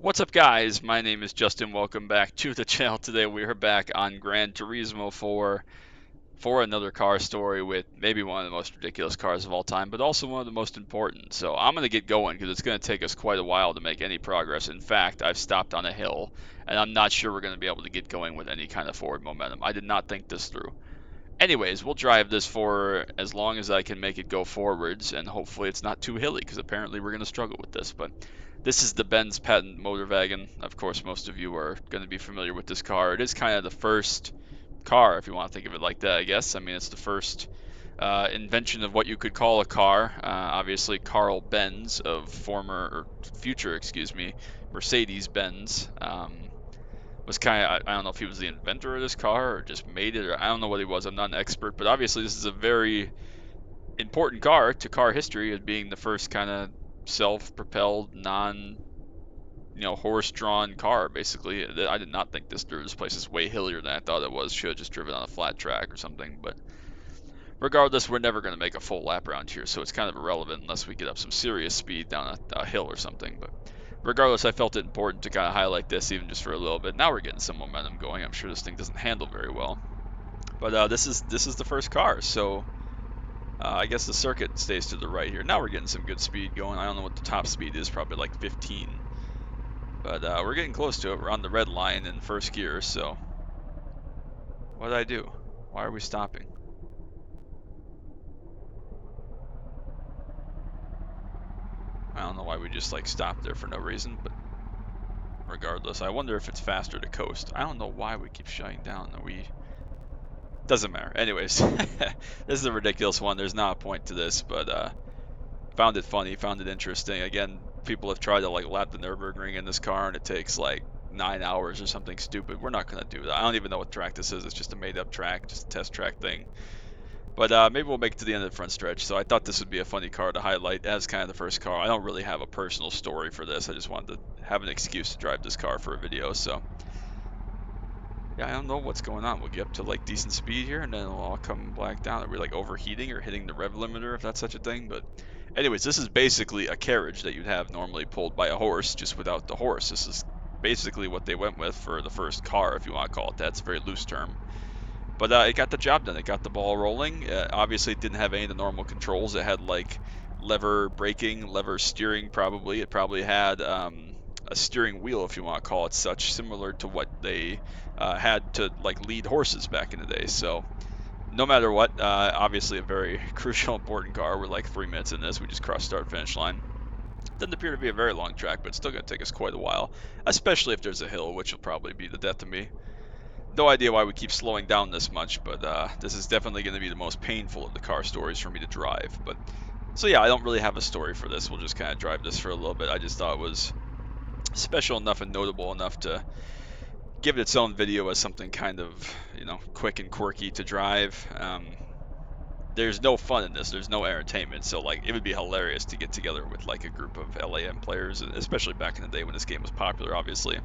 What's up, guys? My name is Justin. Welcome back to the channel. Today we are back on Gran Turismo for another car story with maybe one of the most ridiculous cars of all time, but also one of the most important. So I'm going to get going because it's going to take us quite a while to make any progress. In fact, I've stopped on a hill, and I'm not sure we're going to be able to get going with any kind of forward momentum. I did not think this through. Anyways, we'll drive this for as long as I can make it go forwards, and hopefully it's not too hilly, because apparently we're going to struggle with this. But this is the Benz patent motor wagon. Of course, most of you are going to be familiar with this car. It is kind of the first car, if you want to think of it like that, I guess. I mean, it's the first invention of what you could call a car. Obviously, Carl Benz of former, or future, excuse me, Mercedes-Benz. Was kind of, I don't know if he was the inventor of this car or just made it, or I don't know what he was. I'm not an expert, but obviously this is a very important car to car history as being the first kind of self-propelled, horse-drawn car, basically. I did not think this through. This place is way hillier than I thought it was. Should have just driven on a flat track or something, but regardless, we're never going to make a full lap around here, so it's kind of irrelevant unless we get up some serious speed down a hill or something, but regardless, I felt it important to kind of highlight this even just for a little bit. Now we're getting some momentum going. I'm sure this thing doesn't handle very well, but this is the first car, so I guess the circuit stays to the right here. Now we're getting some good speed going. I don't know what the top speed is, probably like 15, but we're getting close to it. We're on the red line in first gear, so what did I do? Why are we stopping? I don't know why we just like stopped there for no reason, but regardless, I wonder if it's faster to coast. I don't know why we keep shutting down. Doesn't matter. Anyways, this is a ridiculous one. There's not a point to this, but found it funny, found it interesting. Again, people have tried to like lap the Nürburgring in this car, and it takes like 9 hours or something stupid. We're not gonna do that. I don't even know what track this is. It's just a made-up track, just a test track thing. But maybe we'll make it to the end of the front stretch. So I thought this would be a funny car to highlight as kind of the first car. I don't really have a personal story for this. I just wanted to have an excuse to drive this car for a video. So yeah, I don't know what's going on. We'll get up to like decent speed here, and then it'll all come black down. Are we like overheating or hitting the rev limiter, if that's such a thing? But anyways, this is basically a carriage that you'd have normally pulled by a horse, just without the horse. This is basically what they went with for the first car, if you want to call it that. It's a very loose term. But it got the job done. It got the ball rolling. Obviously, it didn't have any of the normal controls. It had like lever braking, lever steering probably. It probably had a steering wheel, if you want to call it such, similar to what they had to like lead horses back in the day. So no matter what, obviously a very crucial, important car. We're like 3 minutes in this. We just crossed start finish line. Doesn't appear to be a very long track, but it's still going to take us quite a while, especially if there's a hill, which will probably be the death of me. No idea why we keep slowing down this much, but this is definitely going to be the most painful of the car stories for me to drive. But so yeah, I don't really have a story for this. We'll just kind of drive this for a little bit. I just thought it was special enough and notable enough to give it its own video as something kind of, quick and quirky to drive. There's no fun in this. There's no entertainment. So like, it would be hilarious to get together with like a group of LAM players, especially back in the day when this game was popular, obviously,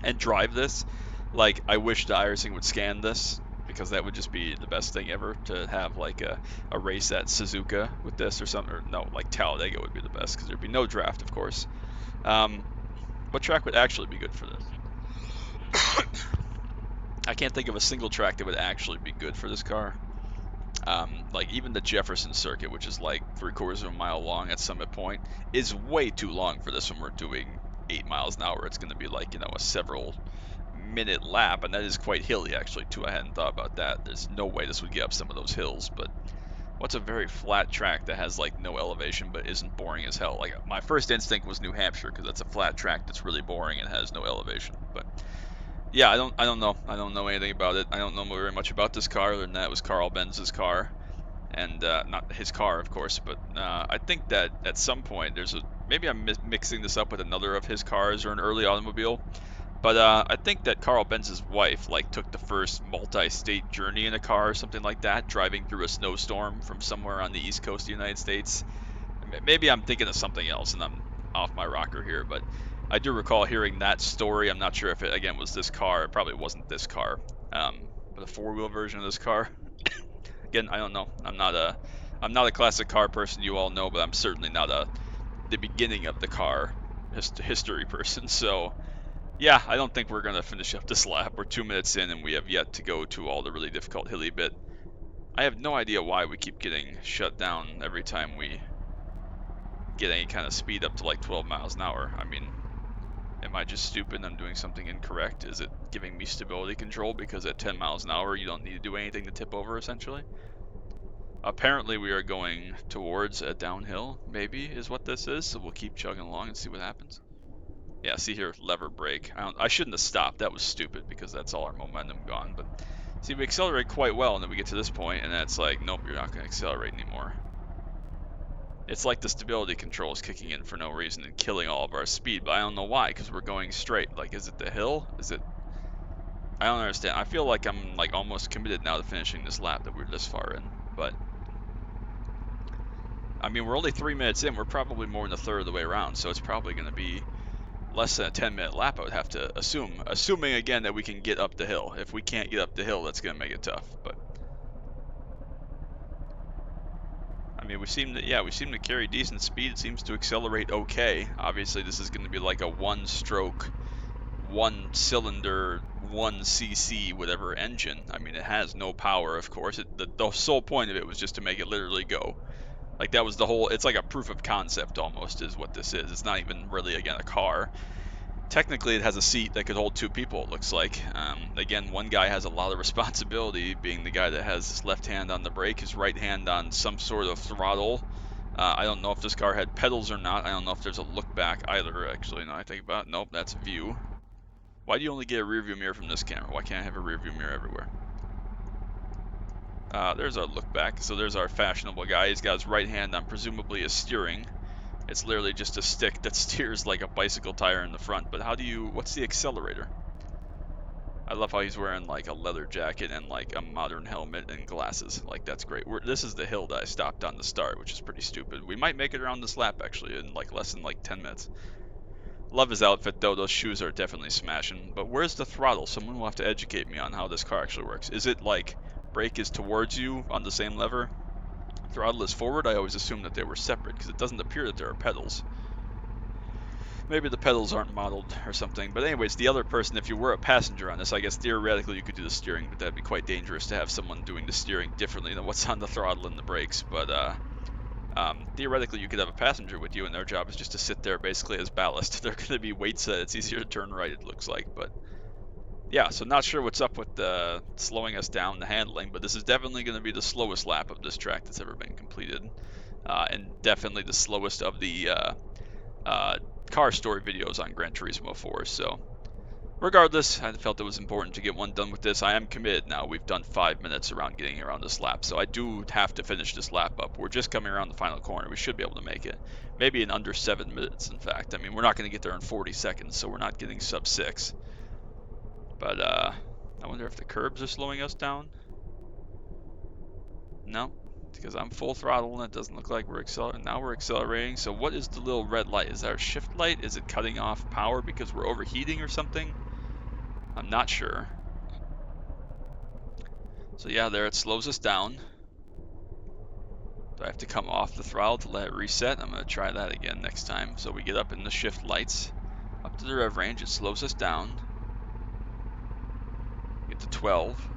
and drive this. Like, I wish the iRacing would scan this, because that would just be the best thing ever, to have like a race at Suzuka with this or something. Or no, like Talladega would be the best, because there'd be no draft, of course. What track would actually be good for this? I can't think of a single track that would actually be good for this car. Like even the Jefferson circuit, which is like 3/4 of a mile long at Summit Point, is way too long for this when we're doing 8 miles an hour. It's going to be like, a several minute lap, and that is quite hilly actually too. I hadn't thought about that. There's no way this would get up some of those hills, but what's a very flat track that has like no elevation but isn't boring as hell? Like, my first instinct was New Hampshire, because that's a flat track that's really boring and has no elevation. But yeah, I don't know. I don't know anything about it. I don't know very much about this car, other than that it was Carl Benz's car, and not his car, of course. But I think that at some point maybe I'm mixing this up with another of his cars or an early automobile. But I think that Carl Benz's wife like took the first multi-state journey in a car or something like that, driving through a snowstorm from somewhere on the east coast of the United States. Maybe I'm thinking of something else and I'm off my rocker here, but I do recall hearing that story. I'm not sure if it, again, was this car. It probably wasn't this car, but a four-wheel version of this car. Again, I don't know. I'm not a classic car person, you all know, but I'm certainly not the beginning of the car history person. So yeah, I don't think we're gonna finish up this lap. We're 2 minutes in, and we have yet to go to all the really difficult hilly bit. I have no idea why we keep getting shut down every time we get any kind of speed up to like 12 miles an hour. I mean, am I just stupid and I'm doing something incorrect? Is it giving me stability control because at 10 miles an hour you don't need to do anything to tip over, essentially? Apparently we are going towards a downhill, maybe, is what this is, so we'll keep chugging along and see what happens. Yeah, see here, lever brake. I shouldn't have stopped, that was stupid, because that's all our momentum gone, but see, we accelerate quite well, and then we get to this point, and then it's like, nope, you're not going to accelerate anymore. It's like the stability control is kicking in for no reason and killing all of our speed, but I don't know why, because we're going straight. Like, is it the hill? Is it... I don't understand. I feel like I'm like almost committed now to finishing this lap that we're this far in, but I mean, we're only 3 minutes in. We're probably more than a third of the way around, so it's probably going to be less than a 10-minute lap, I would have to assume. Assuming, again, that we can get up the hill. If we can't get up the hill, that's going to make it tough, but... I mean, we seem to carry decent speed. It seems to accelerate okay. Obviously, this is going to be like a one-stroke, one-cylinder, 1cc, whatever engine. I mean, it has no power, of course. The sole point of it was just to make it literally go. Like, that was the whole... It's like a proof of concept, almost, is what this is. It's not even really, again, a car. Technically, it has a seat that could hold 2 people, it looks like. Again, one guy has a lot of responsibility, being the guy that has his left hand on the brake, his right hand on some sort of throttle. I don't know if this car had pedals or not. I don't know if there's a look back either, actually, now I think about it. Nope, that's view. Why do you only get a rear view mirror from this camera? Why can't I have a rear view mirror everywhere? There's our look back. So there's our fashionable guy. He's got his right hand on presumably his steering. It's literally just a stick that steers like a bicycle tire in the front. But how do you... What's the accelerator? I love how he's wearing like a leather jacket and like a modern helmet and glasses. Like, that's great. This is the hill that I stopped on the start, which is pretty stupid. We might make it around this lap, actually, in like less than like 10 minutes. Love his outfit, though. Those shoes are definitely smashing. But where's the throttle? Someone will have to educate me on how this car actually works. Is it like brake is towards you on the same lever? Throttle is forward? I always assumed that they were separate because it doesn't appear that there are pedals. Maybe the pedals aren't modeled or something. But anyways, the other person, if you were a passenger on this, I guess theoretically you could do the steering, but that'd be quite dangerous to have someone doing the steering differently than what's on the throttle and the brakes. But theoretically, you could have a passenger with you, and their job is just to sit there basically as ballast. They're going to be weights that it's easier to turn right, it looks like. But yeah, so not sure what's up with slowing us down, the handling, but this is definitely going to be the slowest lap of this track that's ever been completed. And definitely the slowest of the car story videos on Gran Turismo 4. So regardless, I felt it was important to get one done with this. I am committed now. We've done 5 minutes around getting around this lap, so I do have to finish this lap up. We're just coming around the final corner. We should be able to make it. Maybe in under 7 minutes, in fact. I mean, we're not going to get there in 40 seconds, so we're not getting sub 6. But I wonder if the curbs are slowing us down. No, because I'm full throttle and it doesn't look like we're accelerating. Now we're accelerating. So what is the little red light? Is that our shift light? Is it cutting off power because we're overheating or something? I'm not sure. So yeah, there it slows us down. Do I have to come off the throttle to let it reset? I'm going to try that again next time. So we get up in the shift lights. Up to the rev range, it slows us down. Get to 12.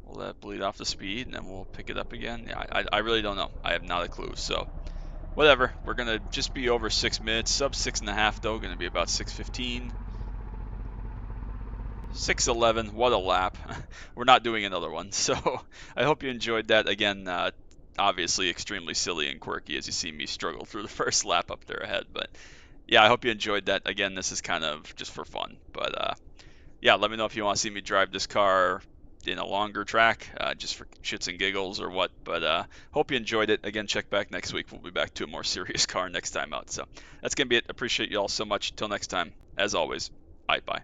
We'll let it bleed off the speed, and then we'll pick it up again. Yeah, I really don't know. I have not a clue. So whatever. We're going to just be over 6 minutes. Sub 6.5, though. Going to be about 6:15. 6:11, what a lap. We're not doing another one. So I hope you enjoyed that. Again, obviously extremely silly and quirky as you see me struggle through the first lap up there ahead. But yeah, I hope you enjoyed that. Again, this is kind of just for fun. But yeah, let me know if you want to see me drive this car in a longer track, just for shits and giggles or what. But hope you enjoyed it. Again, check back next week. We'll be back to a more serious car next time out. So that's going to be it. Appreciate you all so much. Until next time, as always, bye.